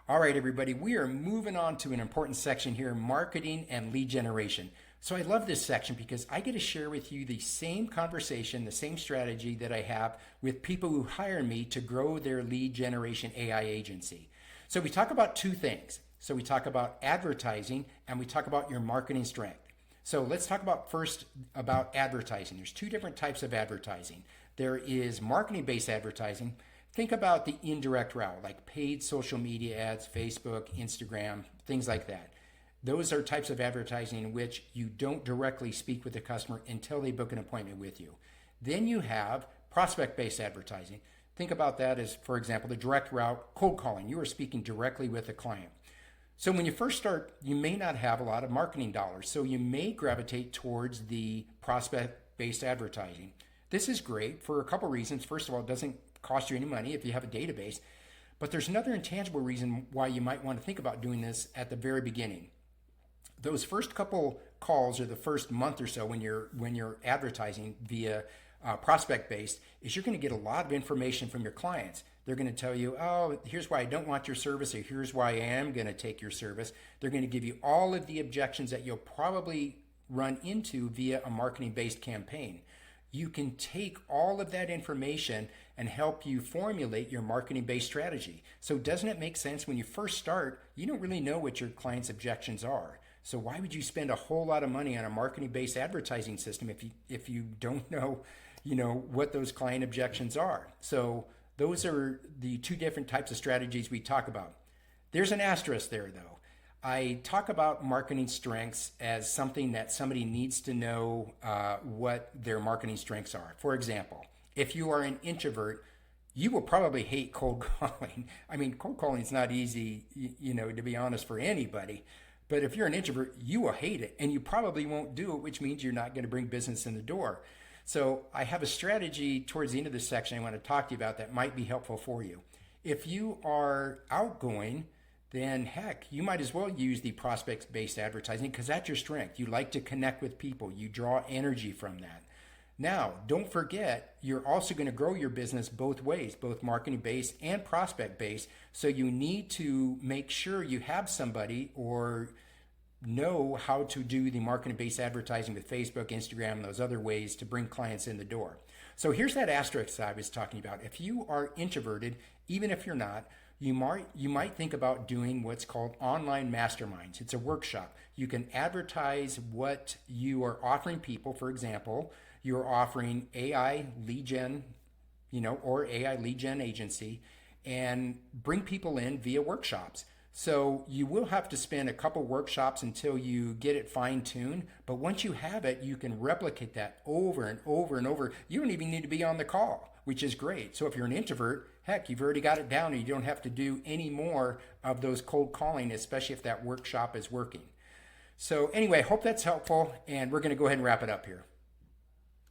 All right, everybody, we are moving on to an important section here, marketing and lead generation. So I love this section because I get to share with you the same conversation, the same strategy that I have with people who hire me to grow their lead generation AI agency. So we talk about two things. So we talk about advertising and we talk about your marketing strength. So let's talk about first about advertising. There's two different types of advertising. There is marketing-based advertising. Think about the indirect route, like paid social media ads, Facebook, Instagram, things like that. Those are types of advertising in which you don't directly speak with the customer until they book an appointment with you. Then you have prospect-based advertising. Think about that as, for example, the direct route, cold calling. You are speaking directly with the client. So when you first start, you may not have a lot of marketing dollars. So you may gravitate towards the prospect-based advertising. This is great for a couple reasons. First of all, it doesn't cost you any money if you have a database. But there's another intangible reason why you might want to think about doing this at the very beginning. Those first couple calls or the first month or so when you're advertising via prospect based is you're going to get a lot of information from your clients. They're going to tell you, oh, here's why I don't want your service, or here's why I am going to take your service. They're going to give you all of the objections that you'll probably run into via a marketing based campaign. You can take all of that information and help you formulate your marketing-based strategy. So doesn't it make sense when you first start, you don't really know what your client's objections are. So why would you spend a whole lot of money on a marketing-based advertising system if you don't know, what those client objections are? So those are the two different types of strategies we talk about. There's an asterisk there though. I talk about marketing strengths as something that somebody needs to know what their marketing strengths are. For example, if you are an introvert, you will probably hate cold calling. I mean, cold calling is not easy, to be honest, for anybody. But if you're an introvert, you will hate it and you probably won't do it, which means you're not going to bring business in the door. So I have a strategy towards the end of this section I want to talk to you about that might be helpful for you. If you are outgoing, then heck, you might as well use the prospect-based advertising because that's your strength. You like to connect with people. You draw energy from that. Now, don't forget, you're also going to grow your business both ways, both marketing-based and prospect-based. So you need to make sure you have somebody or know how to do the marketing-based advertising with Facebook, Instagram, and those other ways to bring clients in the door. So here's that asterisk I was talking about. If you are introverted, even if you're not, you might think about doing what's called online masterminds. It's a workshop. You can advertise what you are offering people. For example, you're offering AI lead gen, or AI lead gen agency, and bring people in via workshops. So you will have to spend a couple workshops until you get it fine-tuned, but once you have it, you can replicate that over and over and over. You don't even need to be on the call, which is great. So if you're an introvert, heck, you've already got it down and you don't have to do any more of those cold calling, especially if that workshop is working. So anyway, hope that's helpful, and we're going to go ahead and wrap it up here.